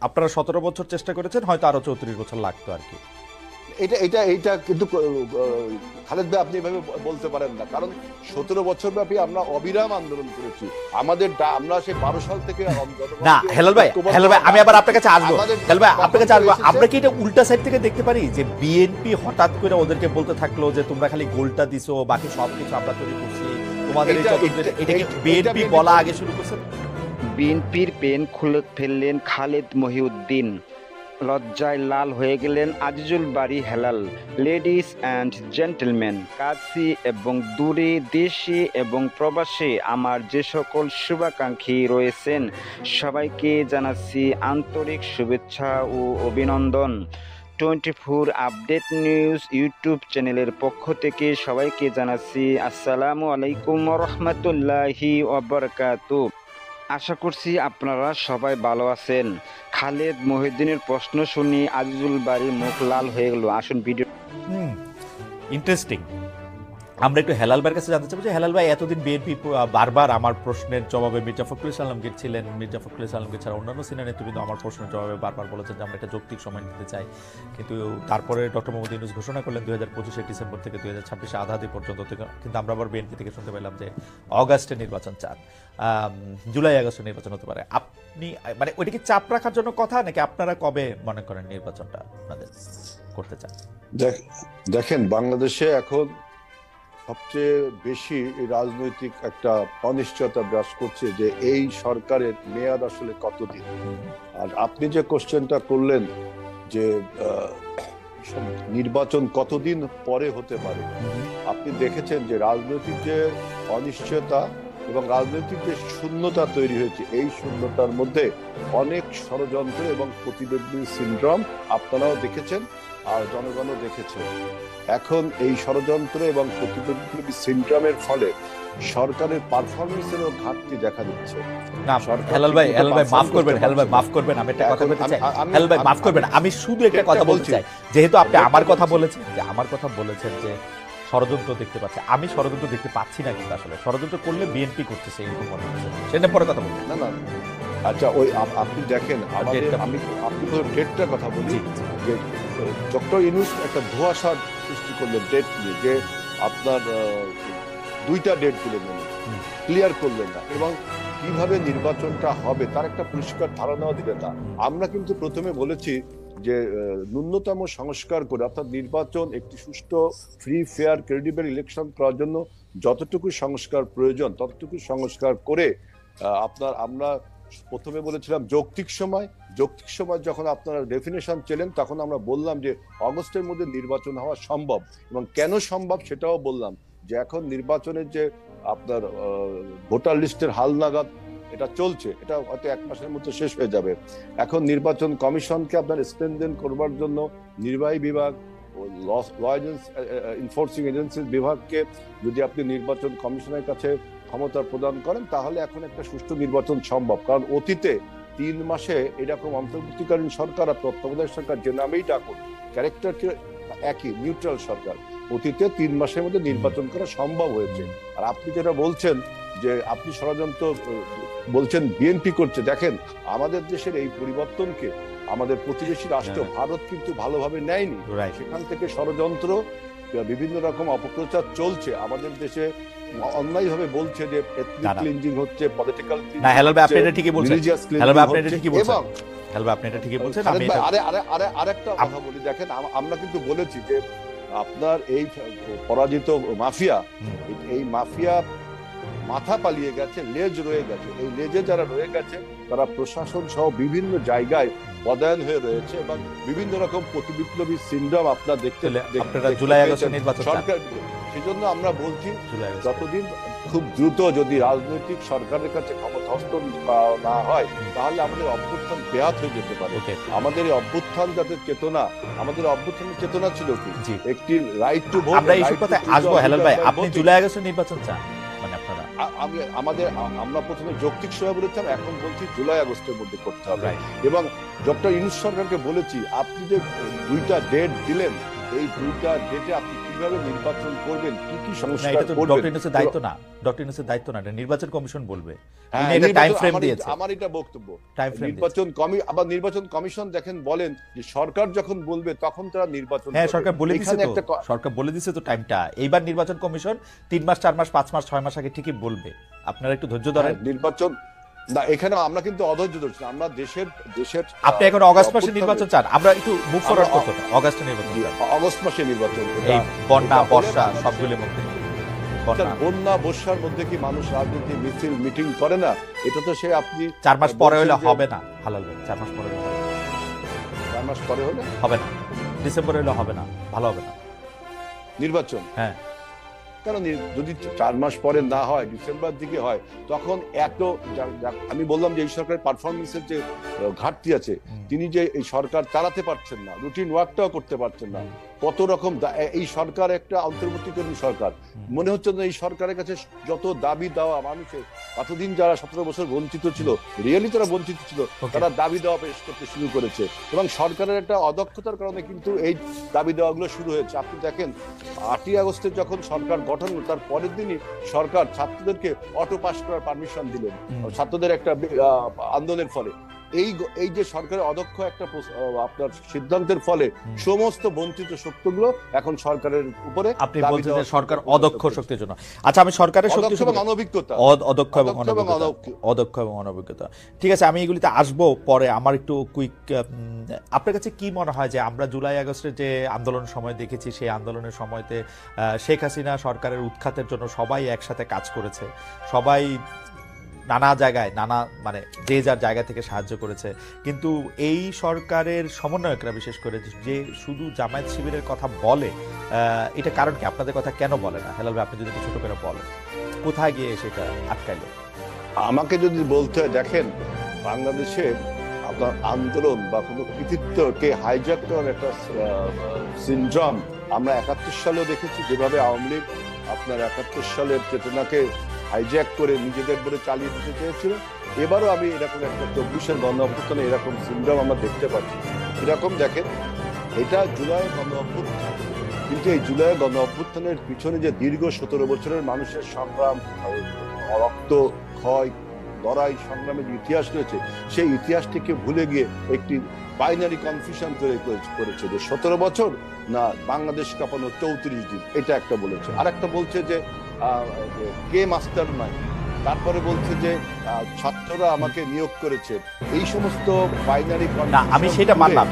আপনারা 17 বছর চেষ্টা করেছেন, হয়তো আরো 34 বছর লাগতো আর কি। এটা এটা এটা কিন্তু খালেদ ভাই আপনি এভাবে বলতে পারেন না, কারণ 17 বছর ব্যাপী আমরা অবিরাম আন্দোলন করেছি। আমরা সেই 12 সাল থেকে না হেলাল ভাই আমি আবার আপনার কাছে আসবো। হেলাল ভাই আপনার কাছে আসবো। আমরা কি এটা উল্টা সাইড থেকে দেখতে পারি যে বিএনপি হঠাৎ করে ওদেরকে বলতে থাকলো যে তোমরা খালি গোলটা দিছো, বাকি সবকিছু আমরা তৈরি করছি, তোমাদের এটা কি বিএনপি বলা আগে শুরু করছে? বিএনপির পেন খুলে ফেললেন খালেদ মহিউদ্দিন, লজ্জায় লাল হয়ে গেলেন আজিজুল বারী হেলাল। লেডিস অ্যান্ড জেন্টলম্যান, কাছে এবং দূরে, দেশে এবং প্রবাসে আমার যে সকল শুভাকাঙ্ক্ষী রয়েছেন সবাইকে জানাচ্ছি আন্তরিক শুভেচ্ছা ও অভিনন্দন। 24 আপডেট নিউজ ইউটিউব চ্যানেলের পক্ষ থেকে সবাইকে জানাচ্ছি আসসালামু আলাইকুম ওয়া রাহমাতুল্লাহি ওয়া বারাকাতুহু। আশা করছি আপনারা সবাই ভালো আছেন। খালেদ মহিউদ্দিনের প্রশ্ন শুনি আজিজুল বারীর মুখ লাল হয়ে গেল। আসুন ভিডিও। ইন্টারেস্টিং। আমরা একটু হেলাল ভাইয়ের কাছে জানতে চাইবো যে হেলাল ভাই এতদিন বিএনপি বারবার আমার প্রশ্নের জবাবে মির্জা ফখরুল ইসলাম আলমগীর ছিলেন, মির্জা ফখরুল ইসলাম আলমগীর ছাড়া অন্যান্য সিনিয়র নেতৃবৃন্দ আমার প্রশ্নের জবাবে বারবার বলেছেন যে আমরা একটা যৌক্তিক সময় নিতে চাই, কিন্তু তারপরে ডক্টর মোহাম্মদ ইউনূস ঘোষণা করলেন 2025 ডিসেম্বর থেকে 2026 আধাদি পর্যন্ত, কিন্তু আমরা আবার বিএনপি থেকে শুনতে পেলাম যে অগাস্টে নির্বাচন চান, জুলাই আগস্টে নির্বাচন হতে পারে। আপনি মানে ওইটা কি চাপ রাখার জন্য কথা, নাকি আপনারা কবে মনে করেন নির্বাচনটা আপনাদের করতে চান? দেখেন, বাংলাদেশে এখন সবচেয়ে বেশি রাজনৈতিক একটা অনিশ্চয়তা বিরাজ করছে যে এই সরকারের মেয়াদ আসলে কতদিন। আর আপনি যে কোশ্চেনটা করলেন যে নির্বাচন কতদিন পরে হতে পারে, আপনি দেখেছেন যে রাজনৈতিক যে অনিশ্চয়তা এবং রাজনৈতিক যে শূন্যতা তৈরি হয়েছে, এই শূন্যতার মধ্যে অনেক ষড়যন্ত্র এবং প্রতিদ্বন্দ্বী সিনড্রোম আপনারাও দেখেছেন আর জনগণও দেখেছে। এখন এই ষড়যন্ত্র এবং প্রতিদ্বন্দ্বী সিনড্রোমের ফলে সরকারের পারফরমেন্সেরও ঘাটতি দেখা দিচ্ছে। না হেলাল ভাই মাফ করবেন, আমি একটা কথা বলতে চাই। হেলাল ভাই মাফ করবেন, আমি শুধু একটা কথা বলতে চাই। যেহেতু আপনি আমার কথা বলেছেন যে ষড়যন্ত্র দেখতে পাচ্ছে, আমি ষড়যন্ত্র দেখতে পাচ্ছি না, কিন্তু আসলে ষড়যন্ত্র করলে বিএনপি করতেছে এরকম মনে হচ্ছে। সেটা পরে কথা বলছি। না আচ্ছা, ওই আপনি দেখেন আপনি ডেটটার কথা বলি যে ডক্টর ইউনূস একটা ধোঁয়াশা সৃষ্টি করলেন ডেট নিয়ে, যে আপনার 2টা ডেট দিলেন, ক্লিয়ার করলেন না, এবং কিভাবে নির্বাচনটা হবে তার একটা পরিষ্কার ধারণাও দিলেন না। আমরা কিন্তু প্রথমে বলেছি যে ন্যূনতম সংস্কার করে, অর্থাৎ নির্বাচন একটি সুষ্ঠু, ফ্রি, ফেয়ার, ক্রেডিবল ইলেকশন করার জন্য যতটুকু সংস্কার প্রয়োজন ততটুকু সংস্কার করে আমরা প্রথমে বলেছিলাম যৌক্তিক সময় যখন আপনারা ডেফিনেশন ছিলেন, তখন আমরা বললাম যে অগস্টের মধ্যে নির্বাচন হওয়া সম্ভব, এবং কেন সম্ভব সেটাও বললাম, যে এখন নির্বাচনের যে আপনার ভোটার লিস্টের হালনাগাদ এটা চলছে, এটা হয়তো 1 মাসের মধ্যে শেষ হয়ে যাবে। এখন নির্বাচন কমিশনকে আপনার স্ট্রেনথেন করবার জন্য নির্বাহী বিভাগ, ল এনফোর্সিং এজেন্সির বিভাগকে যদি আপনি নির্বাচন কমিশনের কাছে ক্ষমতা প্রদান করেন, তাহলে এখন একটা সুষ্ঠু নির্বাচন সম্ভব। কারণ অতীতে 3 মাসে এরকম অন্তর্বর্তীকালীন সরকার আর তত্ত্বাবধায়ক সরকার, যে নামেই ডাকুন, ক্যারেক্টারকে একই, নিউট্রাল সরকার, অতীতে 3 মাসের মধ্যে নির্বাচন করা সম্ভব হয়েছে। আর আপনি যেটা বলছেন যে আপনি ষড়যন্ত্র বলছেন বিএনপি করছে, দেখেন আমাদের দেশের এই পরিবর্তনকে আমাদের প্রতিবেশী রাষ্ট্র ভারত কিন্তু ভালোভাবে নেয়নি। সেখান থেকে ষড়যন্ত্র, বিভিন্ন রকম অপপ্রচার চলছে আমাদের দেশে, অন্যায়ভাবে বলছে যে এথনিক ক্লিনজিং হচ্ছে, পলিটিক্যাল ক্লিনজিং। না হেলাল ভাই আপনি এটা ঠিকই বলছেন, হেলাল ভাই আপনি এটা ঠিকই বলছেন, এবং হেলাল ভাই আপনি এটা ঠিকই বলছেন। আমি আরেকটা কথা বলি, দেখেন আমরা কিন্তু বলেছি যে আপনার এই পরাজিত মাফিয়া, এই মাফিয়া মাথা পালিয়ে গেছে, লেজ রয়ে গেছে। এই লেজে যারা রয়ে গেছে তারা প্রশাসন সহ বিভিন্ন জায়গায় পদায়ন হয়ে রয়েছে, এবং বিভিন্ন রকম প্রতিবিপ্লবী সিনড্রোম আপনারা দেখতে জুলাই আগস্ট নির্বাচন সরকার। সেজন্য আমরা বলছি যতদিন খুব দ্রুত যদি রাজনৈতিক সরকারের কাছে ক্ষমতা হস্তান্তর না হয়, তাহলে আমাদের অভ্যুত্থান ব্যাহত হয়ে যেতে পারে। আমাদের এই অভ্যুত্থান যাতে চেতনা, আমাদের অভ্যুত্থানের চেতনা ছিল কি, একটি রাইট টু ভোট। আমরা এই কথায় আসবো। হেলাল ভাই আপনি জুলাই আগস্ট নির্বাচন চান, আমরা প্রথমে যৌক্তিক সময় বলেছিলাম, এখন বলছি জুলাই আগস্টের মধ্যে করতে হবে। এবং ডক্টর ইউনূস সরকারকে বলেছি, আপনি যে 2টা ডেট দিলেন, এই দুইটা ডেটে আপনি কিভাবে নির্বাচন করবেন, কি কি না, সংস্কার এটা তো করবেন? ডক্টর ইউনূসের দায়িত্ব না, ডক্টর ইউনূসের দায়িত্ব না, এটা নির্বাচন কমিশন বলবে। হ্যাঁ, উনি একটা টাইম ফ্রেম আমার দিয়েছে, আমার এটা বক্তব্য। টাইম ফ্রেম দিয়েছে। আবার নির্বাচন কমিশন দেখেন বলেন যে সরকার যখন বলবে তখন তারা নির্বাচন হ্যাঁ, করবে। সরকার বলে দিছে এখানে তো, একটা সরকার বলে দিছে তো টাইমটা। এইবার নির্বাচন কমিশন 3 মাস 4 মাস 5 মাস 6 মাস আগে ঠিকই বলবে, আপনারা একটু ধৈর্য ধরেন। নির্বাচন না, এখানে আমরা কিন্তু অধৈর্য ধরছি না। আমরা দেশের আপনি এখন অগাস্ট মাসে নির্বাচন চান, আমরা একটু মুভ ফরওয়ার্ড করতে না, অগাস্টে নির্বাচন চান, অগস্ট মাসে নির্বাচন। এই বন্যা বর্ষা সবগুলোর মধ্যে। বন্যা বর্ষার মধ্যে কি মানুষ রাজনীতি মিছিল মিটিং করে না? এটা তো সে আপনি 4 মাস পরে হলে হবে না হালাল ভাই, 4 মাস পরে হলে 4 মাস পরে হলে হবে না, ডিসেম্বরে হলে হবে না, ভালো হবে না নির্বাচন। হ্যাঁ, কারণ যদি 4 মাস পরে না হয়, ডিসেম্বর দিকে হয়, তখন আমি বললাম যে এই সরকারের পারফরমেন্সের যে ঘাটতি আছে, তিনি যে এই সরকার চালাতে পারছেন না, রুটিন ওয়ার্কটাও করতে পারছেন না, কত রকম এই সরকার একটা অন্তর্বর্তীকালীন সরকার। মনে হচ্ছে না এই সরকারের কাছে যত দাবি দেওয়া মানুষের, এতদিন যারা 17 বছর বঞ্চিত ছিল, রিয়েলি তারা বঞ্চিত ছিল, তারা দাবি দেওয়া পেশ করতে শুরু করেছে, এবং সরকারের একটা অদক্ষতার কারণে কিন্তু এই দাবি দেওয়াগুলো শুরু হয়েছে। আপনি দেখেন 8ই আগস্টে যখন সরকার গঠন, তার পরের দিনই সরকার ছাত্রদেরকে অটো পাস করার পারমিশন দিলেন, ছাত্রদের একটা আন্দোলনের ফলে। এই যে সরকারের অদক্ষ একটা আপনার সিদ্ধান্তের ফলে সমস্ত বঞ্চিত শক্তিগুলো এখন সরকারের উপরে। আপনি বলছেন যে সরকার অদক্ষ শক্তির জন্য। আচ্ছা, আমি সরকারের শক্তি এবং অনভিজ্ঞতা, অদক্ষ এবং অনভিজ্ঞতা, ঠিক আছে, আমি এগুলিতে আসবো পরে। আমার একটু কুইক, আপনার কাছে কি মনে হয় যে আমরা জুলাই আগস্টের যে আন্দোলনের সময় দেখেছি, সেই আন্দোলনের সময়তে শেখ হাসিনা সরকারের উৎখাতের জন্য সবাই একসাথে কাজ করেছে, সবাই নানা জায়গায় মানে যে যার জায়গা থেকে সাহায্য করেছে, কিন্তু এই সরকারের সমন্বয়করা বিশেষ করে যে শুধু জামায়াত শিবিরের কথা বলে, এটা কারণ কি? আপনাদের কথা কেন বলে না? হেলাল ভাই, আপনি যদি ছোট করে বলেন, কোথায় গিয়ে সেটা আটকাইলো? আমাকে যদি বলতে হয়, দেখেন বাংলাদেশে আপনার আন্দোলন বা কোনো কৃতিত্বকে হাইজ্যাক করার একটা সিনড্রোম আমরা 71 সালেও দেখেছি, যেভাবে আওয়ামী লীগ আপনার 71 সালের চেতনাকে হাইজ্যাক করে নিজেদের বলে চালিয়ে দিতে চেয়েছিল। এবারও আমি এরকম একটা 24-এর গণ অভ্যুত্থানে এরকম সিনড্রোম আমরা দেখতে পাচ্ছি। এরকম দেখেন, এটা জুলাই গণ অভ্যুত্থান, কিন্তু এই জুলাই গণ অভ্যুত্থানের পিছনে যে দীর্ঘ 17 বছরের মানুষের সংগ্রাম, রক্ত ক্ষয়, লড়াই সংগ্রামের যে ইতিহাস রয়েছে, সেই ইতিহাসটিকে ভুলে গিয়ে একটি বাইনারি কনফিউশন তৈরি করেছে যে 17 বছর না বাংলাদেশ কাঁপানো 34 দিন, এটা একটা বলেছে। আর একটা বলছে যে কে মাস্টার মাইন্ড, তারপরে বলছে যে ছাত্ররা আমাকে নিয়োগ করেছে। এই সমস্ত বাইনারি না, আমি সেটা মানলাম,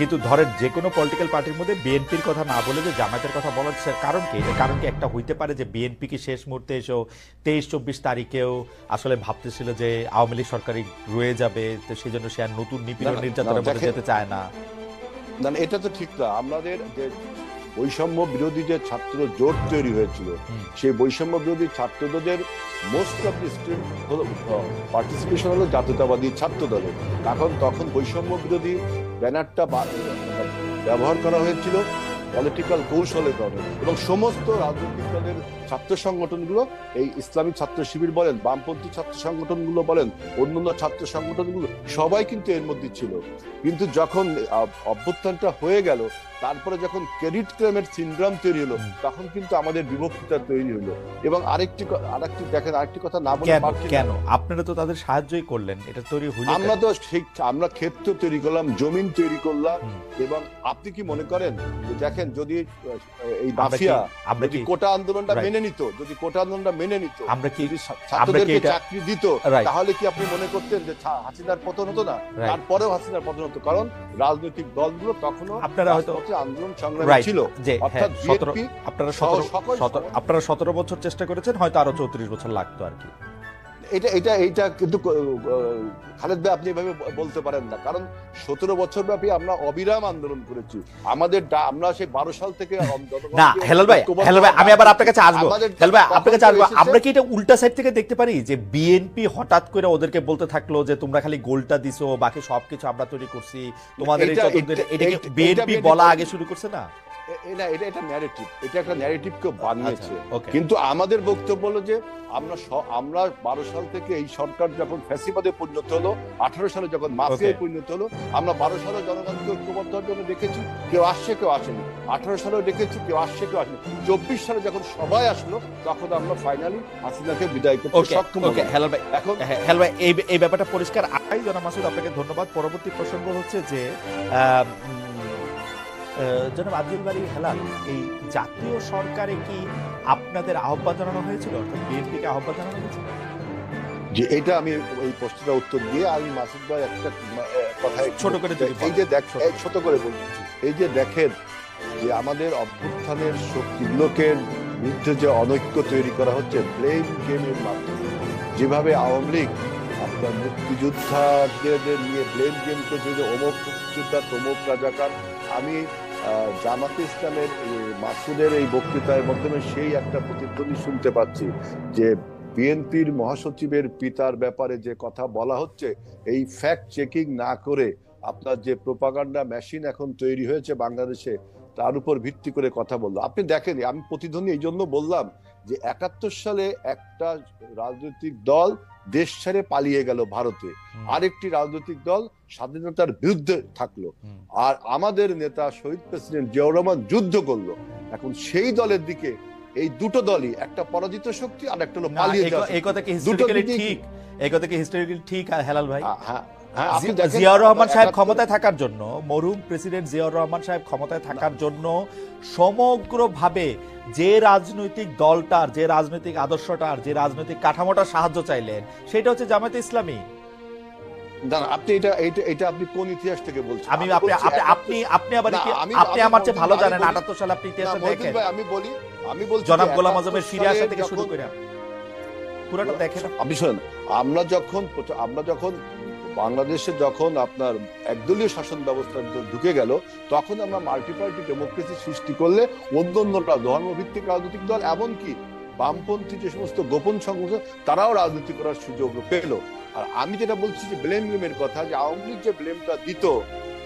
কিন্তু ধরেন যে কোনো পলিটিক্যাল পার্টির মধ্যে বিএনপির কথা না বলে যে জামায়াতের কথা বলার কারণ কি? এটা কারণ কি একটা হইতে পারে যে বিএনপি কি শেষ মুহূর্তে এসেও 23-24 তারিখেও আসলে ভাবতেছিল যে আওয়ামী লীগ সরকারই রয়ে যাবে, তো সেই জন্য সে আর নতুন নিপীড়ন নির্যাতনের মধ্যে যেতে চায় না? না, এটা তো ঠিক না। আমাদের যে বৈষম্য বিরোধী যে ছাত্র জোট তৈরি হয়েছিল, সেই বৈষম্য বিরোধী ছাত্রদের মোস্ট অফ দি পার্টিসিপেশন হলো জাতীয়তাবাদী ছাত্র দলের। তখন বৈষম্য বিরোধী ব্যানারটা ব্যবহার করা হয়েছিল পলিটিক্যাল কৌশলের কারণে, এবং সমস্ত রাজনৈতিক দলের ছাত্র সংগঠনগুলো, এই ইসলামিক ছাত্র শিবির বলেন, বামপন্থী ছাত্র সংগঠনগুলো বলেন, অন্যান্য ছাত্র সংগঠনগুলো সবাই কিন্তু এর মধ্যে ছিল। কিন্তু যখন অভ্যুত্থানটা হয়ে গেল, তারপরে যখন ক্রেডিট ক্লেমের সিনড্রোম তৈরি হলো, তখন কিন্তু আমাদের বিভক্তিটা তৈরি হলো। এবং আরেকটি দেখেন, আরেকটি কথা না বলে কেন আপনারা তো তাদের সাহায্যই করলেন, এটা তৈরি হলো। আমরা ক্ষেত্র তৈরি করলাম, জমিন তৈরি করলাম। এবং আপনি কি মনে করেন যে দেখেন, যদি এই মাফিয়া কোটা আন্দোলনটা মেনে নিত, আমরা কি ছাত্রদেরকে চাকরি দিত, তাহলে কি আপনি মনে করতেন যে হাসিনার পতন হতো না? তারপরেও হাসিনার পতন হতো, কারণ রাজনৈতিক দলগুলো তখনও আপনারা হয়তো আন্দোলন সংগ্রামী ছিল। অর্থাৎ আপনারা 17 বছর চেষ্টা করেছেন, হয়তো আরো 34 বছর লাগতো আর কি। এটা কিন্তু খালেদ ভাই আপনি এভাবে বলতে পারেন না, কারণ 17 বছর ব্যাপী আমরা অবিরাম আন্দোলন করেছি। আমরা সেই 12 সাল থেকে না। হেলাল ভাই, আমি আবার আপনার কাছে আসবো। হেলাল ভাই, আপনার কাছে আসবো। আমরা কি এটা উল্টা সাইড থেকে দেখতে পারি যে বিএনপি হঠাৎ করে ওদেরকে বলতে থাকলো যে তোমরা খালি গোলটা দিছো, বাকি সবকিছু আমরা তৈরি করছি, তোমাদের এটা কি বিএনপি বলা আগে শুরু করছে না? এটা এটা ন্যারেটিভ, এটা একটা ন্যারেটিভ কেউ বানিয়েছে। ওকে। কিন্তু আমাদের বক্তব্য হলো যে আমরা 12 সাল থেকে এই সরকার যখন ফ্যাসিবাদে পরিণত হলো, 18 সালে যখন মাফিয়ায় পরিণত হলো, আমরা 12 সালে জনগণকে ঐক্যবদ্ধ হওয়ার জন্য দেখেছি, কেউ আসছে কেউ আসেনি। 18 সালেও দেখেছি কেউ আসছে কেউ আসেনি। 24 সালে যখন সবাই আসলো, তখন আমরা ফাইনালি হাসিনাকে বিদায় করতে সক্ষম হলাম। হেলাল ভাই, এখন হেলাল ভাই, এই ব্যাপারটা পরিষ্কার। জনাব মাসুদ, আপনাকে ধন্যবাদ। পরবর্তী প্রসঙ্গ হচ্ছে যে জনাব আব্দুল বারী হেলাল, এই জাতীয় সরকারে কি আপনাদের আহ্বান জানানো হয়েছিল, অর্থাৎ বিএনপিকে আহ্বান জানানো হয়েছিল? যে এটা আমি এই প্রশ্নটা উত্তর দিয়ে আমি মাসুদ ভাই একটা কথা ছোট করে, এই যে ছোট করে বলছি, এই যে দেখেন যে আমাদের অভ্যুত্থানের শক্তিগুলোকে বিরুদ্ধে যে অনৈক্য তৈরি করা হচ্ছে ব্লেম গেমের মাধ্যমে, যেভাবে আওয়ামী লীগ আপনার মুক্তিযোদ্ধাদের নিয়ে ব্লেম গেম করছে যে অমুক মুক্তিযোদ্ধা তমুক রাজাকার। আমি জামাতে ইসলামের মাসুদের এই বক্তৃতার মাধ্যমে সেই একটা প্রতিধ্বনি শুনতে পাচ্ছি যে বিএনপির মহাসচিবের পিতার ব্যাপারে যে কথা বলা হচ্ছে, এই ফ্যাক্ট চেকিং না করে আপনার যে প্রোপাগান্ডা মেশিন এখন তৈরি হয়েছে বাংলাদেশে, তার উপর ভিত্তি করে কথা বললো। আপনি দেখেন, আমি প্রতিধ্বনি এই জন্য বললাম যে 71 সালে একটা রাজনৈতিক দল দেশ ছেড়ে পালিয়ে গেল ভারতে, আরেকটি রাজনৈতিক দল স্বাধীনতার বিরুদ্ধে থাকলো, আর আমাদের নেতা শহীদ প্রেসিডেন্ট জিয়াউর রহমান যুদ্ধ করলো। এখন সেই দলের দিকে এই দুটো দলই, একটা পরাজিত শক্তি আর একটা হলো পালিয়ে যাওয়া। এই কথা কি হিস্টোরিক্যালি ঠিক? এই কথা কি হিস্টোরিক্যালি ঠিক হেলাল ভাই? হ্যাঁ, জিয়াউর রহমান সাহেব ক্ষমতায় থাকার জন্য, মরহুম প্রেসিডেন্ট জিয়াউর রহমান সাহেব ক্ষমতায় থাকার জন্য সমগ্রভাবে যে রাজনৈতিক দলটার, যে রাজনৈতিক আদর্শটার, যে রাজনৈতিক কাঠামোটার সাহায্য চাইলেন, সেটা হচ্ছে জামায়াতে ইসলামী। আপনি এটা আপনি কোন ইতিহাস থেকে বলছেন? আপনি আবার আপনি আমার চেয়ে ভালো জানেন। 78 সালে আপনি ইতিহাস দেখেন। আমি বলছি জনাব গোলাম আযমের ফিরে আসা থেকে শুরু করে পুরোটা দেখেন। আপনি শুনেন, আমরা যখন বাংলাদেশে যখন আপনার একদলীয় শাসন ব্যবস্থা ঢুকে গেল, তখন আমরা মাল্টি পার্টি ডেমোক্রেসি সৃষ্টি করলে অন্যান্যরা ধর্মভিত্তিক রাজনৈতিক দল, এমনকি বামপন্থী যে সমস্ত গোপন সংগঠন, তারাও রাজনীতি করার সুযোগ পেল। আর আমি যেটা বলছি যে ব্লেম গেমের কথা, যে আওয়ামী লীগ যে ব্লেমটা দিত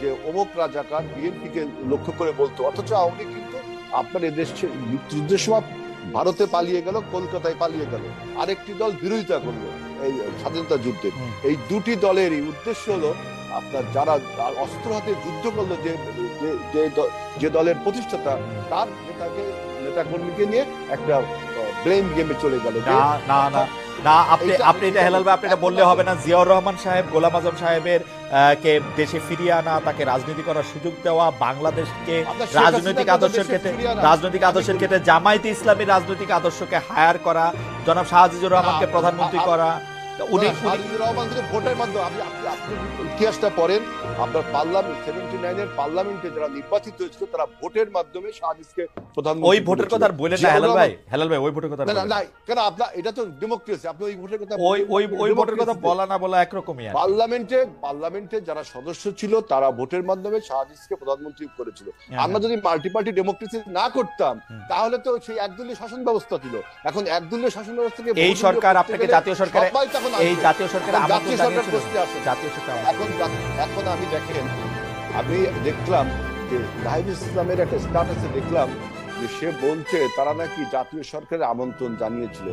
যে অমুক রাজাকার, বিএনপিকে লক্ষ্য করে বলতো, অথচ আওয়ামী লীগ কিন্তু আপনার এদেশ মুক্তিযুদ্ধের সময় ভারতে পালিয়ে গেল, কলকাতায় পালিয়ে গেল, আরেকটি দল বিরোধিতা করলো এই স্বাধীনতা যুদ্ধে। এই দুটি দলেরই উদ্দেশ্য হলো আপনার যারা অস্ত্র হাতে যুদ্ধ করলো, যে দলের প্রতিষ্ঠাতা, তার নেতাকর্মীকে নিয়ে একটা ব্লেম গেমে চলে গেল। না, আপনি এটা হেলাল ভাই, আপনি এটা বললে হবে না। জিয়াউর রহমান সাহেব, গোলাম আযম সাহেবের কে দেশে ফিরিয়ে আনা, তাকে রাজনীতি করার সুযোগ দেওয়া, বাংলাদেশকে রাজনৈতিক আদর্শের ক্ষেত্রে জামায়াতে ইসলামী রাজনৈতিক আদর্শকে হায়ার করা, জনাব শাহজিজুর রহমানকে প্রধানমন্ত্রী করা, ভোটের মাধ্যমে আপনি ইতিহাসটা পড়েন, আপনার পার্লামেন্ট 79-এর পার্লামেন্টে যারা নির্বাচিত হয়েছিল, তারা ভোটের মাধ্যমে শাহজিজকে প্রধানমন্ত্রী। ওই ভোটের কথা বলেন না হেলাল ভাই, ওই ভোটের কথা না, কেন আপনার এটা তো ডেমোক্রেসি, আপনি ওই ভোটের কথা, ওই ভোটের কথা বলা না বলা একরকমই। পার্লামেন্টে যারা সদস্য ছিল, তারা ভোটের মাধ্যমে শাহজিজকে প্রধানমন্ত্রী করেছিল। আমরা যদি মাল্টি পার্টি ডেমোক্রেসি না করতাম, তাহলে তো সেই একদলীয় শাসন ব্যবস্থা ছিল। এখন একদলীয় শাসন ব্যবস্থাকে এই সরকার আপনাকে জাতীয় সরকারে, এই জাতীয় সরকার এখন আমি দেখেন, আমি দেখলাম যে নাহিদ ইসলামের একটা স্ট্যাটাসে দেখলাম যে সে বলছে তারা নাকি জাতীয় সরকারের আমন্ত্রণ জানিয়েছিল।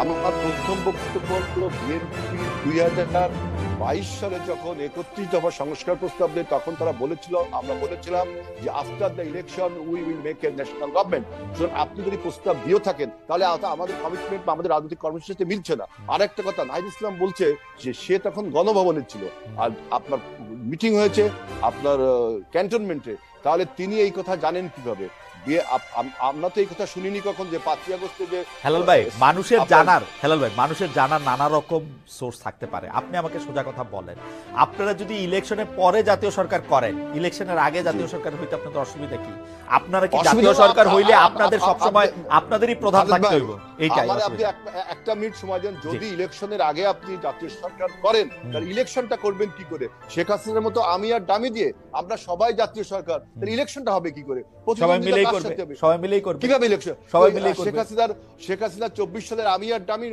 আমার প্রথম বক্তব্য হলো বিএনপি 2022 সালে যখন 31 দফা সংস্কার প্রস্তাব দেয়, তখন তারা বলেছিল, আমরা বলেছিলাম যে after the election we will make a national government. সুতরাং আপনি যদি প্রস্তাব দিয়েও থাকেন, তাহলে আমাদের কমিটমেন্ট বা আমাদের রাজনৈতিক কর্মসূচির সাথে মিলছে না। আরেকটা কথা, নাহিদ ইসলাম বলছে যে সে তখন গণভবনে ছিল, আর আপনার মিটিং হয়েছে আপনার ক্যান্টনমেন্টে, তাহলে তিনি এই কথা জানেন কিভাবে? আমরা তো এই কথা শুনিনি কখন যে 5 আগস্টে যে হেলাল ভাই মানুষের জানার নানা রকম সোর্স থাকতে পারে। আপনি আমাকে সোজা কথা বলেন, আপনারা যদি ইলেকশনের পরে জাতীয় সরকার করেন, ইলেকশনের আগে জাতীয় সরকার হইতে আপনাদের অসুবিধা কি? আপনারা কি জাতীয় সরকার হইলে আপনাদের সবসময় আপনাদেরই প্রধান থাকতে হইব? এইটাই। আপনি একটা মিনিট সময় দেন, যদি ইলেকশনের আগে আপনি জাতীয় সরকার করেন, তাহলে ইলেকশনটা করবেন কি করে? শেখ হাসিনার মতো আমি আর ডামি দিয়ে আমরা সবাই জাতীয় সরকার, তাহলে ইলেকশনটা হবে কি করে? সবাই মিলেই করবে, সবাই মিলেই করবে। কিভাবে ইলেকশন? সবাই মিলেই করবে। শেখ হাসিনা 24 সালের আমি আর ডামির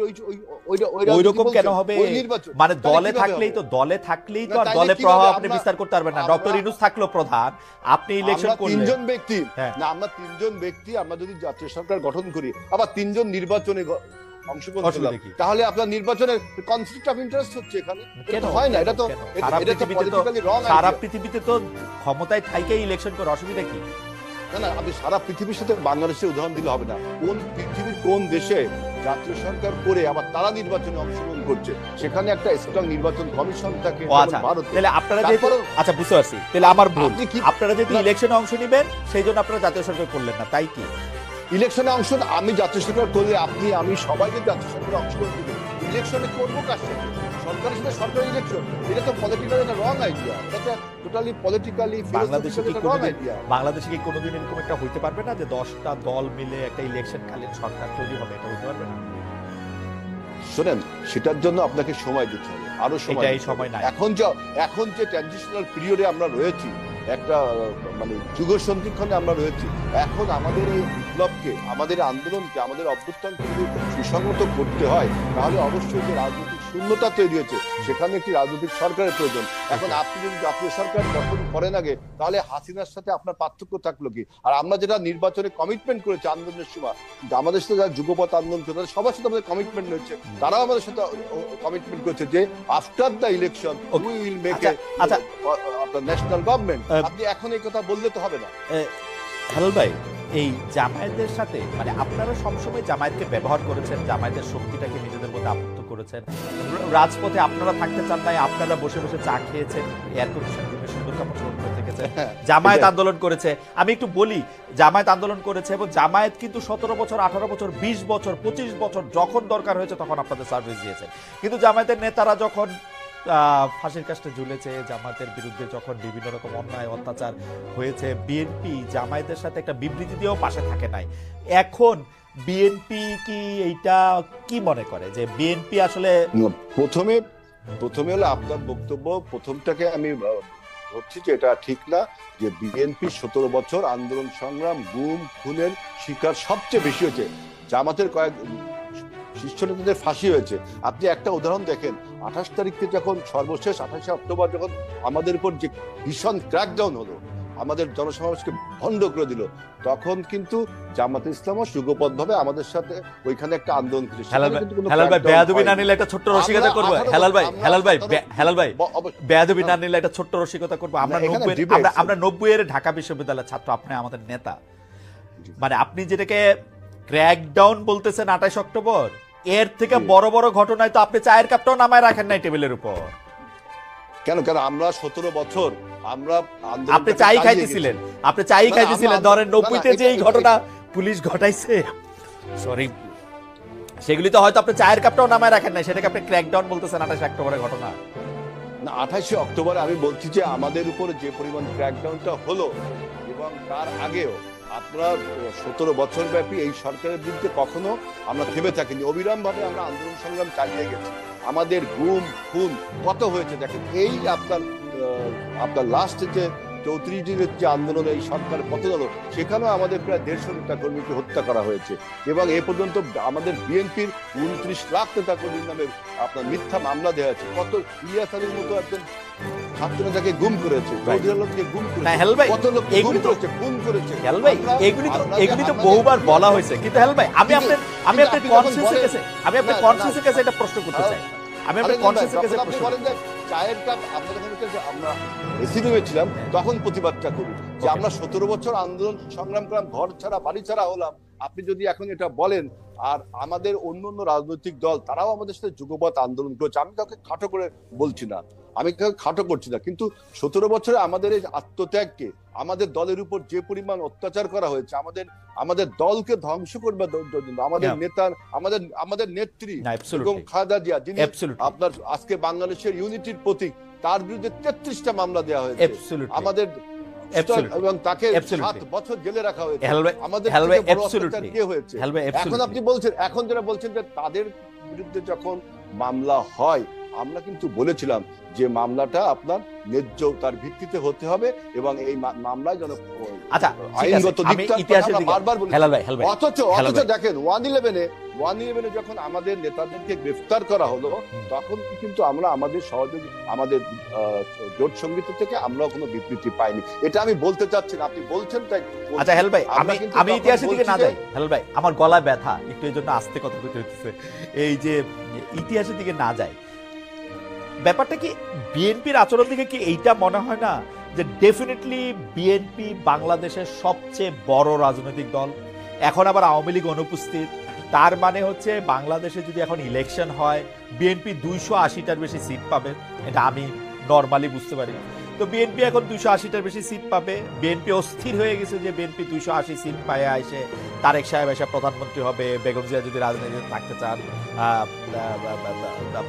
ওই রকম কেন হবে? মানে দলে থাকলেই তো আর দলে প্রভাব আপনি বিস্তার করতে পারবেন না। ডক্টর ইউনূস থাকলো প্রধান, আপনি ইলেকশন করলেন। তিনজন ব্যক্তি না, আমরা তিনজন ব্যক্তি, আমরা যদি জাতীয় সরকার গঠন করি, আবার তিনজন নির্বাচনে অংশগ্রহণ করলাম, তাহলে আপনার নির্বাচনের কনফ্লিক্ট অফ ইন্টারেস্ট হচ্ছে এখানে। কেন হয় না? এটা তো সারা পৃথিবীতে তো ক্ষমতায় থাইকে ইলেকশন করে, অসুবিধা কি? না না, আপনি সারা পৃথিবীর সাথে বাংলাদেশের উদাহরণ দিলে হবে না। কোন পৃথিবীর কোন দেশে জাতীয় সরকার করে আবার তারা নির্বাচনে অংশগ্রহণ করছে, সেখানে একটা স্ট্রং নির্বাচন কমিশন থাকে। তাহলে আপনারা যেহেতু, আচ্ছা বুঝতে পারছি, তাহলে আমার ভুল, আপনারা যেহেতু ইলেকশনে অংশ নেবেন সেই জন্য আপনারা জাতীয় সরকার করলেন না, তাই কি? ইলেকশনে অংশ আমি জাতীয় সরকার করলে আপনি আমি সবাইকে জাতীয় সরকারে অংশগ্রহণ করবো। ইলেকশনে করবো কার সাথে? সরকারের সাথে সরকারি ইলেকশন, এটা তো পলিটিক্যালি একটা রং আইডিয়া। এটা টোটালি পলিটিক্যালি বাংলাদেশে কি কোনোদিন এরকম একটা হইতে পারবে না যে 10টা দল মিলে একটা ইলেকশনকালীন সরকার তৈরি হবে? এটা হইতে পারবে না। শোনেন, সেটার জন্য আপনাকে সময় দিতে হবে, আরো সময় নাই। এখন যে ট্রানজিশনাল পিরিয়ডে আমরা রয়েছি, একটা মানে যুগ সন্ধিক্ষণে আমরা রয়েছি, এখন আমাদের এই বিপ্লবকে, আমাদের আন্দোলনকে, আমাদের অভ্যুত্থানকে যদি সুসংহত করতে হয়, তাহলে অবশ্যই যে রাজনৈতিক শূন্যতা তৈরি হয়েছে, সেখানে একটি রাজনৈতিক সরকারের প্রয়োজন। এখন আপনি যদি জাতীয় সরকার গঠন করেন আগে, তাহলে হাসিনার সাথে আপনার পার্থক্য থাকলো কি? আর আমরা যেটা নির্বাচনে কমিটমেন্ট করেছি আন্দোলনের সময়, আমাদের সাথে যারা যুগপৎ আন্দোলন করে তাদের সবার সাথে আমাদের কমিটমেন্ট রয়েছে, তারাও আমাদের সাথে কমিটমেন্ট করেছে যে after the election we will make আপনার ন্যাশনাল গভর্নমেন্ট। আপনি এখন এই কথা বললে তো হবে না। হেলাল ভাই, এই জামায়াতের সাথে মানে আপনারা সবসময় জামায়াতকে ব্যবহার করেছেন, জামায়াতের শক্তিটাকে নিজেদের মধ্যে আবদ্ধ করেছেন, রাজপথে আপনারা থাকতে চান নাই, আপনারা বসে বসে চা খেয়েছেন, এয়ার কন্ডিশন রুমে সুন্দর কাপড় চোপড় পরে থেকেছেন। জামায়াত আন্দোলন করেছে, আমি একটু বলি, জামায়াত আন্দোলন করেছে এবং জামায়াত কিন্তু 17 বছর, 18 বছর, 20 বছর, 25 বছর যখন দরকার হয়েছে তখন আপনাদের সার্ভিস দিয়েছে। কিন্তু জামায়াতের নেতারা যখন ফাঁসির কাস্টে ঝুলেছে, জামায়াতের বিরুদ্ধে যখন বিভিন্ন রকম অন্যায় অত্যাচার হয়েছে, বিএনপি জামায়াতের সাথে একটা বিবৃতি দিয়েও পাশে থাকে নাই। এখন বিএনপি কি এইটা কি মনে করে যে বিএনপি আসলে প্রথমে হলো আপনার বক্তব্য, প্রথমটাকে আমি ভাবছি যে এটা ঠিক না, যে বিএনপি 17 বছর আন্দোলন সংগ্রাম, গুম খুনের শিকার সবচেয়ে বেশি হয়েছে, জামাতের কয়েক শীর্ষ নেতাদের ফাঁসি হয়েছে। আপনি একটা উদাহরণ দেখেন, 28 তারিখে যখন সর্বশেষ 28 অক্টোবর যখন আমাদের উপর যে ভীষণ ক্র্যাকডাউন হলো, আমাদের জনসমাবেশকে ভণ্ড করে দিল, তখন কিন্তু জামাতে ইসলামও যুগপৎভাবে আমাদের সাথে ওইখানে একটা আন্দোলন করেছে। হেলাল ভাই বেয়াদবি না নিলে একটা ছোট্ট রসিকতা করব। হেলাল ভাই বেয়াদবি না নিলে একটা ছোট্ট রসিকতা করব। আমরা 90 এর ঢাকা বিশ্ববিদ্যালয়ের ছাত্র, আপনি আমাদের নেতা, মানে আপনি যেটাকে ক্র্যাকডাউন বলতেছেন 28 অক্টোবর, এর থেকে বড় বড় ঘটনায় তো আপনি চায়ের কাপটাও নামায় রাখেন নাই টেবিলের উপর। কেন আমরা 17 বছর আপনি চাই খাইতেছিলেন, ধরেন 90-তে যে এই ঘটনা পুলিশ ঘটাইছে, সরি, সেগুলি তো হয়তো আপনি চায়ের কাপটাও নামায় রাখেন নাই, সেটাকে আপনি ক্র্যাকডাউন বলতেছেন 28 অক্টোবরের ঘটনা। না, 28 অক্টোবরে আমি বলছি যে আমাদের উপরে যে পরিমাণ ক্র্যাকডাউনটা হলো, এবং তার আগেও আপনারা 17 বছর ব্যাপী এই সরকারের বিরুদ্ধে কখনো আমরা থেমে থাকিনি, অবিরাম ভাবে আমরা আন্দোলন সংগ্রাম চালিয়ে গেছি। আমাদের গুম খুন কত হয়েছে দেখেন। এই আপনার লাস্ট যে 34 দিনের যে আন্দোলন, এই সরকার পতন হলো, সেখানেও আমাদের প্রায় 150 নেতা কর্মীকে হত্যা করা হয়েছে, এবং এ পর্যন্ত আমাদের বিএনপির 29 লাখ নেতা কর্মীর নামে আপনার মিথ্যা মামলা দেওয়া হয়েছে। কত ইলিয়াস আলীর মতো একজন ছাত্র নেতাকে গুম করেছে, এগুলি তো বহুবার বলা হয়েছে। কিন্তু হেলাল ভাই, আমি আপনার কনসেন্সাসের কাছে একটা প্রশ্ন করতে চাই। চায়ের কাপ আমরা এসি রুমে ছিলাম, তখন প্রতিবাদটা করি যে আমরা 17 বছর আন্দোলন সংগ্রাম করলাম, ঘর ছাড়া বাড়ি ছাড়া হলাম। আপনি যদি এখন এটা বলেন, আর আমাদের অন্য রাজনৈতিক দল তারাও আমাদের সাথে যুগপৎ আন্দোলন করেছে, আমি কাউকে খাটো করে বলছি না, আমি কাউকে খাটো করছি না, কিন্তু 17 বছরে আমাদের এই আত্মত্যাগকে, আমাদের দলের উপর যে পরিমাণ অত্যাচার করা হয়েছে, আমাদের দলকে ধ্বংস করবার জন্য আমাদের নেতা, আমাদের নেত্রী এবং খালেদা জিয়া, যিনি আপনার আজকে বাংলাদেশের ইউনিটির প্রতীক, তার বিরুদ্ধে 33টা মামলা দেওয়া হয়েছে আমাদের, এবং তাকে 7 বছর জেলে রাখা হয়েছে। আমাদের কে হয়েছে? এখন আপনি বলছেন, এখন যারা বলছেন যে তাদের বিরুদ্ধে যখন মামলা হয়, আমরা কিন্তু বলেছিলাম যে মামলাটা আপনার ন্যায্যতার ভিত্তিতে হতে হবে এবং এই মামলায় যেন আইনগত দিকটা বারবার বলি। অথচ দেখেন 111-এ যখন আমাদের নেতাদেরকে গ্রেফতার করা হলো তখন কিন্তু আমরা আমাদের সহযোগী আমাদের জোট সঙ্গীত থেকে আমরাও কোনো বিবৃতি পাইনি। এটা আমি বলতে চাচ্ছি না, আপনি বলছেন তাই। আচ্ছা হেলাল ভাই, আমি ইতিহাসের দিকে না যাই। হেলাল ভাই, আমার গলায় ব্যথা, একটু এই জন্য আস্তে কথা বলতে হচ্ছে। এই যে ইতিহাসের দিকে না যায়, ব্যাপারটা কি বিএনপির আচরণ দিকে কি এইটা মনে হয় না যে ডেফিনেটলি বিএনপি বাংলাদেশের সবচেয়ে বড় রাজনৈতিক দল, এখন আবার আওয়ামী লীগ অনুপস্থিত, তার মানে হচ্ছে বাংলাদেশে যদি এখন ইলেকশন হয় বিএনপি 280টার বেশি সিট পাবে, এটা আমি নর্মালি বুঝতে পারি। তো বিএনপি এখন 280টার বেশি সিট পাবে, বিএনপি অস্থির হয়ে গেছে যে বিএনপি 280 সিট পায় এসে তারেক সাহেব এসে প্রধানমন্ত্রী হবে, বেগম জিয়া যদি রাজনীতিতে থাকতে চান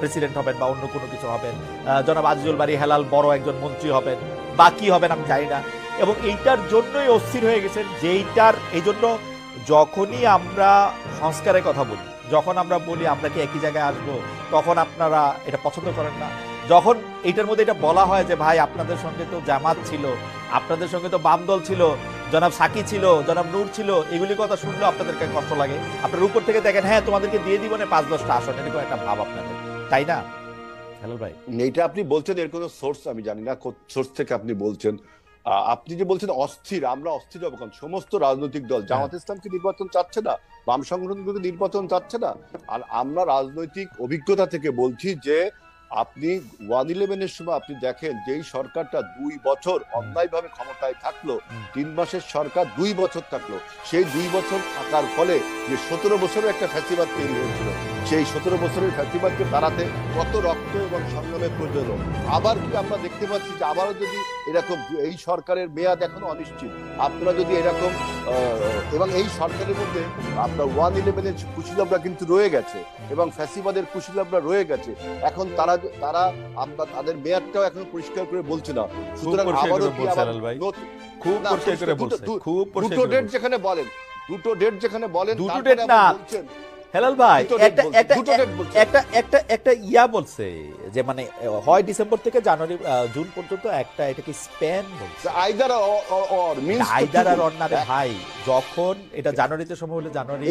প্রেসিডেন্ট হবেন বা অন্য কোনো কিছু হবেন, জনাব আজিজুল বারী হেলাল বড় একজন মন্ত্রী হবেন, বা কি হবেন আমি জানি না। এবং এইটার জন্যই অস্থির হয়ে গেছেন, যেইটার এই জন্য যখনই আমরা সংস্কারের কথা বলি, যখন আমরা বলি আমরা কি একই জায়গায় আসবো, তখন আপনারা এটা পছন্দ করেন না। যখন এইটার মধ্যে এটা বলা হয় যে ভাই আপনাদের সঙ্গে তো জামাত ছিল, আপনাদের সঙ্গে তো বাম দল ছিল, জনাব সাকি ছিল, জনাব নূর ছিল, এগুলি কথা শুনলেও আপনাদেরকে কষ্ট লাগে। আপনার উপর থেকে দেখেন হ্যাঁ তোমাদেরকে দিয়ে দিব না 5-10টা আসন, এরকম একটা ভাব আপনাদের, তাই না হেলাল ভাই? এইটা আপনি বলছেন, এর কোনো সোর্স আমি জানি না, সোর্স থেকে আপনি বলছেন। আপনি যে বলছেন অস্থির, আমরা অস্থির হবো কারণ সমস্ত রাজনৈতিক দল, জামাত ইসলামকে নির্বাচন চাচ্ছে না, বাম সংগঠনগুলোকে নির্বাচন চাচ্ছে না। আর আমরা রাজনৈতিক অভিজ্ঞতা থেকে বলছি যে আপনি 111-এর সময় আপনি দেখেন যেই সরকারটা 2 বছর অন্যায়ভাবে ক্ষমতায় থাকলো, 3 মাসের সরকার 2 বছর থাকলো, সেই 2 বছর থাকার ফলে যে 17 বছরের একটা ফ্যাসিবাদ তৈরি হয়েছিল, সেই 17 বছরের ফ্যাসিবাদকে তাড়াতে কত রক্ত এবং সংগ্রামের প্রয়োজন। আবার কি আমরা দেখতে পাচ্ছি যে আবারও যদি এরকম, এই সরকারের মেয়াদ এখনো অনিশ্চিত, আপনারা যদি এরকম এবং এই সরকারের মধ্যে আপনার 111-এর কুশীলবরা কিন্তু রয়ে গেছে এবং ফ্যাসিবাদের কুশীলবরা রয়ে গেছে, এখন তারা আমরা তাদের মেয়াদটাও এখন পরিষ্কার করে বলছে না। সুতরাং আবারও কি দুটো ডেট যেখানে বলেন, দুটো ডেট যেখানে বলেন, দুটো ডেট না হেলাল ভাই, একটা ইয়া বলছে যে মানে হয় ডিসেম্বর থেকে জানুয়ারি জুন পর্যন্ত, একটা এটা কি স্প্যান বলছে, আইদার আর অর না রে ভাই। যখন এটা জানুয়ারিতে সময় হলে জানুয়ারি,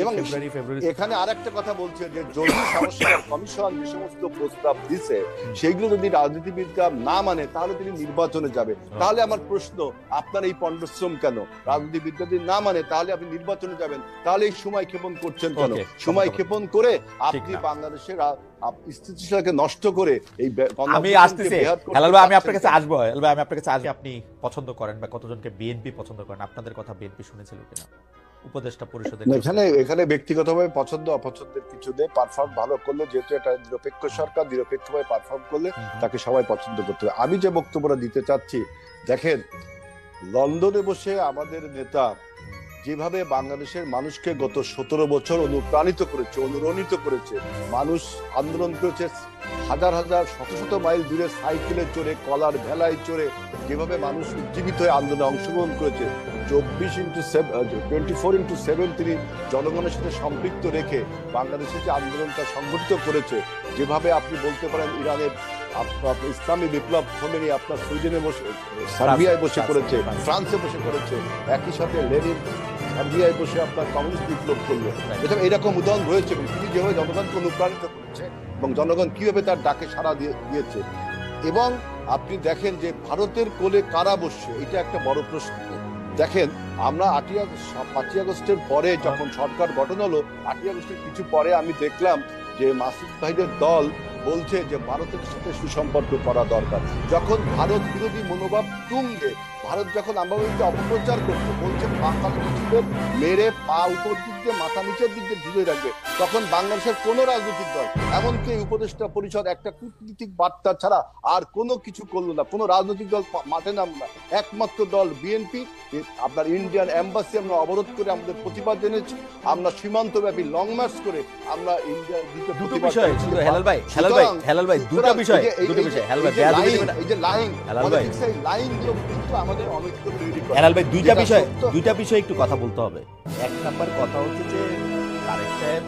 ফেব্রুয়ারি। এখানে আরেকটা কথা বলছে যে জরুরি সংস্কার কমিশন যে সমস্ত প্রস্তাব দিছে সেইগুলো যদি রাজনীতিবিদরা না মানে তাহলে তিনি নির্বাচনে যাবে। তাহলে আমার প্রশ্ন, আপনার এই পণ্ডশ্রম কেন? রাজনীতিবিদরা যদি না মানে তাহলে আপনি নির্বাচনে যাবেন, তাহলে এই সময় ক্ষেপণ করছেন কেন? সময় ক্ষেপণ করে আপনি বাংলাদেশের স্থিতিশীলতাকে নষ্ট করে এই আমি আসতেছি হেলাল ভাই, আমি আপনার কাছে আসবো। হেলাল ভাই, আমি আপনার কাছে আসবো। আপনি পছন্দ করেন বা কতজনকে বিএনপি পছন্দ করেন? আপনাদের কথা বিএনপি শুনেছিল কিনা উপদেষ্টা পরিষদে? এখানে ব্যক্তিগতভাবে পছন্দ অপছন্দের কিছু নেই। পারফর্ম ভালো করলে, যেহেতু এটা নিরপেক্ষ সরকার, নিরপেক্ষভাবে পারফর্ম করলে তাকে সবাই পছন্দ করতে হবে। আমি যে বক্তব্যটা দিতে চাচ্ছি, দেখেন লন্ডনে বসে আমাদের নেতা যেভাবে বাংলাদেশের মানুষকে গত 17 বছর অনুপ্রাণিত করেছে, অনুরণিত করেছে, মানুষ আন্দোলন করেছে, হাজার হাজার শত শত মাইল দূরে সাইকেলে চড়ে, কলার ভেলায় চড়ে, যেভাবে মানুষ উজ্জীবিত হয়ে আন্দোলনে অংশগ্রহণ করেছে, 24/7 তিনি জনগণের সাথে সম্পৃক্ত রেখে বাংলাদেশে যে আন্দোলনটা সংগঠিত করেছে, যেভাবে আপনি বলতে পারেন ইরানের ইসলামী বিপ্লব খোমেনি আপনার সুইডেনে বসে, সার্বিয়ায় বসে করেছে, ফ্রান্সে বসে করেছে, একই সাথে লেনিন সার্বিয়ায় বসে আপনার কমিউনিস্ট বিপ্লব করলো। এরকম উদাহরণ রয়েছে। তিনি যেভাবে জনগণকে অনুপ্রাণিত করেছে এবং জনগণ কিভাবে তার ডাকে সাড়া দিয়েছে। এবং আপনি দেখেন যে ভারতের কোলে কারা বসছে, এটা একটা বড় প্রশ্ন। দেখেন আমরা 5ই আগস্টের পরে যখন সরকার গঠন হলো, 8ই আগস্টের কিছু পরে আমি দেখলাম যে মাসুদ ভাইদের দল বলছে যে ভারতের সাথে সুসম্পর্ক করা দরকার। যখন ভারত বিরোধী মনোভাব তুঙ্গে, ভারত যখন আমাদেরকে অপপ্রচার করছে, বলছে বাংলাদেশিদের মেরে পা উপর দিক দিয়ে মাথা নিচের দিক দিয়ে ঝুলে রাখবে, তখন বাংলাদেশের কোন রাজনৈতিক দল, এমনকি উপদেষ্টা পরিষদ একটা কূটনীতিক বার্তা ছাড়া আর কোনো কিছু করলো না, কোনো রাজনৈতিক দল মাঠে নামলো না। একমাত্র দল বিএনপি। আপনার ইন্ডিয়ান এম্বাসি আমরা অবরোধ করে আমাদের প্রতিবাদ জেনেছি, আমরা সীমান্তব্যাপী লং মার্চ করে আমরা ইন্ডিয়ার দিকে দুটো বিষয় হেলাল ভাই দুটো বিষয় এই যে লাইনগুলো কিন্তু আমাদের অনৈক্য তৈরি করে। হেলাল ভাই দুইটা বিষয় একটু কথা বলতে হবে। এক নাম্বার কথা হচ্ছে যে তারেক সাহেব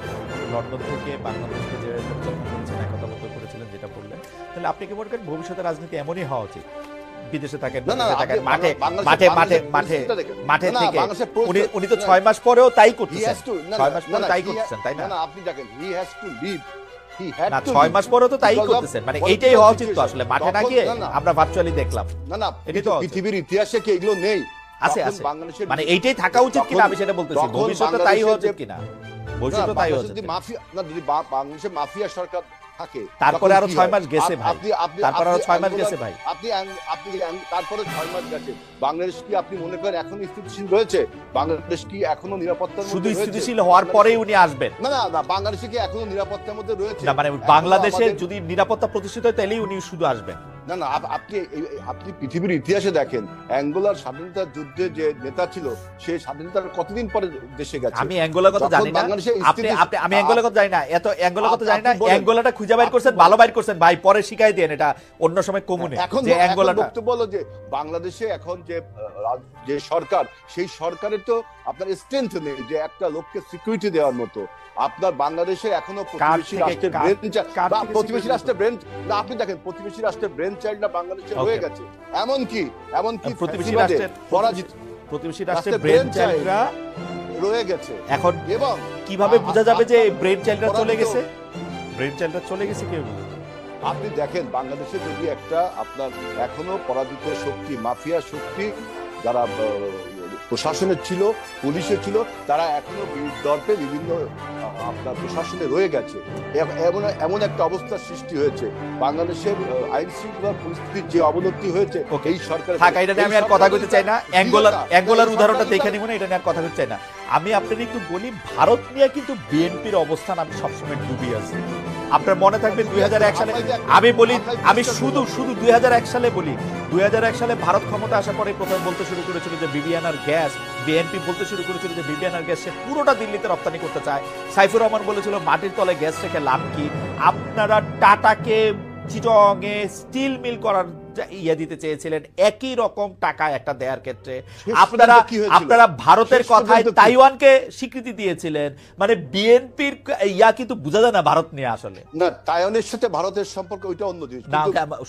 লন্ডন থেকে বাংলাদেশকে যে পরিচালনা করেছেন, একতাবদ্ধ করেছিলেন, যেটা বললেন, তাহলে আপনি কি মনে করেন ভবিষ্যতে রাজনীতি এমনই হওয়া উচিত? বিদেশে থাকেন, মাঠে থেকে উনি তো 6 মাস পরেও তাই করতেছেন, 6 মাস পরে তাই করতেছেন, তাই না? আপনি দেখেন না, 6 মাস পরেও তো তাই করতেছেন, মানে এইটাই হওয়া উচিত তো আসলে, মাঠে না গিয়ে আমরা ভার্চুয়ালি দেখলাম। না, এটাই তো পৃথিবীর ইতিহাসে কি এগুলো নেই? আছে, মানে এইটাই থাকা উচিত কিনা আমি সেটা বলতেছি, ভবিষ্যতে তাই হওয়া উচিত কিনা, ভবিষ্যতে তাই হওয়া উচিত। মাফিয়া না, যদি বাংলাদেশে মাফিয়া সরকার থাকে, তারপরে আরো 6 মাস গেছে ভাই, তারপরে আরো 6 মাস গেছে ভাই, আপনি তারপরে 6 মাস গেছে। বাংলাদেশ কি আপনি মনে করেন এখনো স্থিতিশীল রয়েছে? বাংলাদেশ কি এখনো নিরাপত্তার মধ্যে শুধু স্থিতিশীল হওয়ার পরেই উনি আসবেন? না, বাংলাদেশে কি এখনো নিরাপত্তার মধ্যে রয়েছে? না, মানে বাংলাদেশে যদি নিরাপত্তা প্রতিষ্ঠিত হয় তাহলেই উনি শুধু আসবেন? না, আপনি পৃথিবীর ইতিহাসে দেখেন, অ্যাঙ্গোলার স্বাধীনতা যুদ্ধে যে নেতা ছিল, সে স্বাধীনতার কতদিন পরে দেশে গেছে? আমি অ্যাঙ্গোলার কথা জানি না, আমি অ্যাঙ্গোলার কথা জানি না, এত অ্যাঙ্গোলার কথা জানি না। অ্যাঙ্গোলাটা খুঁজে বাইর করছেন, ভালো বাইর করছেন ভাই, পরে শিখাই দেন, এটা অন্য সময় কমুনে। যে অ্যাঙ্গোলাটা বক্তব্য হলো যে বাংলাদেশে এখন যে সরকার, সেই সরকারের তো আপনার স্ট্রেংথ নেই যে একটা লোককে সিকিউরিটি দেওয়ার মতো। আপনার বাংলাদেশে এখনো প্রতিবেশী রাষ্ট্রের ব্রেন, না আপনি দেখেন প্রতিবেশী রাষ্ট্রের ব্রেন চাইল্ডরা বাংলাদেশে রয়ে গেছে, এমনকি প্রতিবেশী রাষ্ট্রের ব্রেন চাইল্ডরা রয়ে গেছে এখন। এবং কিভাবে বোঝা যাবে যে ব্রেন চাইল্ডরা চলে গেছে? ব্রেন চাইল্ডরা চলে গেছে কিভাবে? আপনি দেখেন বাংলাদেশে যদি একটা আপনার এখনো পরাজিত শক্তি, মাফিয়া শক্তি যারা প্রশাসনের ছিল, পুলিশের ছিল, তারা এখনো দর্পে বিভিন্ন আপনার প্রশাসনে রয়ে গেছে। এমন একটা অবস্থার সৃষ্টি হয়েছে বাংলাদেশের আইন শৃঙ্খলার পরিস্থিতির যে অবনতি হয়েছে এই সরকার। এটা নিয়ে আমি আর কথা বলতে চাই না, অ্যাঙ্গোলার উদাহরণটা দেখে নিব না, এটা নিয়ে আর কথা বলতে চাই না। আমি আপনাদের একটু বলি, ভারত নিয়ে কিন্তু বিএনপির অবস্থান আমি সবসময় ডুবিয়ে আছি। আপনার মনে থাকবে 2001 সালে আমি বলি, আমি শুধু 2001 সালে বলি, 2001 সালে ভারত ক্ষমতা আসার পরে প্রথম বলতে শুরু করেছিল যে বিবিএনআর গ্যাস, বিএনপি বলতে শুরু করেছিল যে বিবিএনআর গ্যাস সে পুরোটা দিল্লিতে রপ্তানি করতে চায়। সাইফুর রহমান বলেছিল মাটির তলে গ্যাস রেখে লাভ কি? আপনারা টাটাকে চিটংয়ে স্টিল মিল করার দিতে চেয়েছিলেন, একই রকম টাকা একটা দেওয়ার ক্ষেত্রে আপনারা ভারতের কথায় তাইওয়ানকে স্বীকৃতি দিয়েছিলেন। মানে বিএনপির কিন্তু বোঝা যায় না ভারত নিয়ে আসলে। না, তাইওয়ানের সাথে ভারতের সম্পর্ক ওইটা অন্য জিনিস, না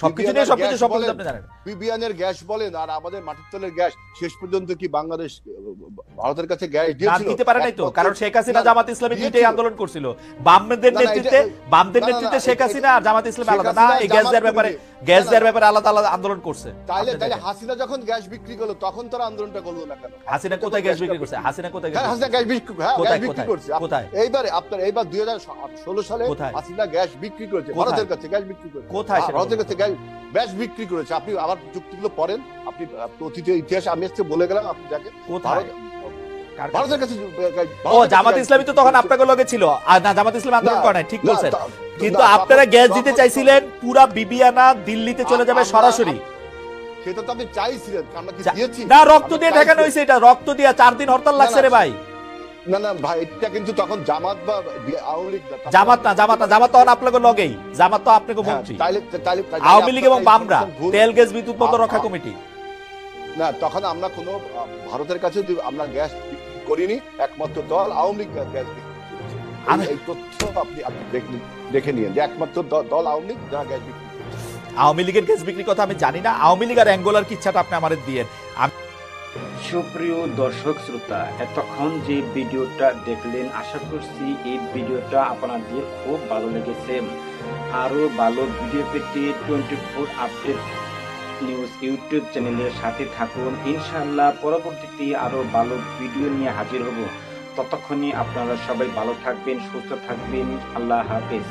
সবকিছু নিয়ে সবকিছু সম্পর্কে আপনি জানেন। বিবিএনের গ্যাস বলেন আর আমাদের মাটির তলের গ্যাস, শেষ পর্যন্ত কি বাংলাদেশ ভারতের কাছে গ্যাস দিতে পারে নাই তো? কারণ শেখ হাসিনা জামাত ইসলামী দুইটাই আন্দোলন করছিল, বামদের নেতৃত্বে শেখ হাসিনা আর জামাত ইসলামী আলাদা না, এই গ্যাস দেওয়ার ব্যাপারে আলাদা আন্দোলন করছে। তাহলে হাসিনা যখন গ্যাস বিক্রি করলো তখন তারা আন্দোলনটা করলো না কেন? হাসিনা কোথায় গ্যাস বিক্রি করছে? হাসিনা কোথায় গ্যাস বিক্রি করছে? এইবার 2016 সালে হাসিনা গ্যাস বিক্রি করেছে ভারতের কাছে, গ্যাস বিক্রি করেছে কোথায়? ভারতের কাছে গ্যাস বিক্রি করেছে। আপনি আবার যুক্তিগুলো পড়েন, আপনি অতীতের ইতিহাস আমি আজকে বলে গেলাম, আপনি দেখেন কোথায় ভারতের কাছে। ও জামাত ইসলামী তো তখন আপনাদের লগে ছিল, আর না জামাত ইসলাম আন্দোলন করে নাই, ঠিক বলছেন। কিন্তু আপনারা গ্যাস দিতে চাইছিলেন, পুরা বিবিয়ানা দিল্লিতে চলে যাবে সরাসরি। সেটা তো আপনি চাইছিলেন, আমরা কি দিয়েছি? না, রক্ত দিয়ে ঠেকানো হয়েছে, এটা রক্ত দিয়ে 4 দিন হরতাল লাগছে রে ভাই। না ভাই, এটা কিন্তু তখন জামাত বা আওয়ামী লীগ না, জামাত তখন আপনাদের লগেই, জামাত তো আপনাদের মন্ত্রী। আওয়ামী লীগ এবং বামরা তেল গ্যাস বিদ্যুৎ বন্ধ রক্ষা কমিটি। না, তখন আমরা কোনো ভারতের কাছে আমরা গ্যাস বিক্রি করিনি, একমাত্র দল আওয়ামী লীগ গ্যাস বিক্রি করেছে। এই তথ্য আপনি দেখে নিন যে একমাত্র দল আওয়ামী লীগ যারা গ্যাস বিক্রি করেছে। আওয়ামী লীগের গ্যাস বিক্রির কথা আমি জানি না, আওয়ামী লীগ আর অ্যাঙ্গোলার ইচ্ছাটা আপনি আমাদের দিয়েন। সুপ্রিয় দর্শক শ্রোতা, এতক্ষণ যে ভিডিওটা দেখলেন, আশা করছি এই ভিডিওটা আপনাদের খুব ভালো লেগেছে। আরো ভালো ভিডিও পেতে 24 আপডেট নিউজ ইউটিউব চ্যানেলের সাথে থাকুন। ইনশাআল্লাহ পরবর্তীতে আরো ভালো ভিডিও নিয়ে হাজির হব। ততক্ষণে আপনারা সবাই ভালো থাকবেন, সুস্থ থাকবেন। আল্লাহ হাফেজ।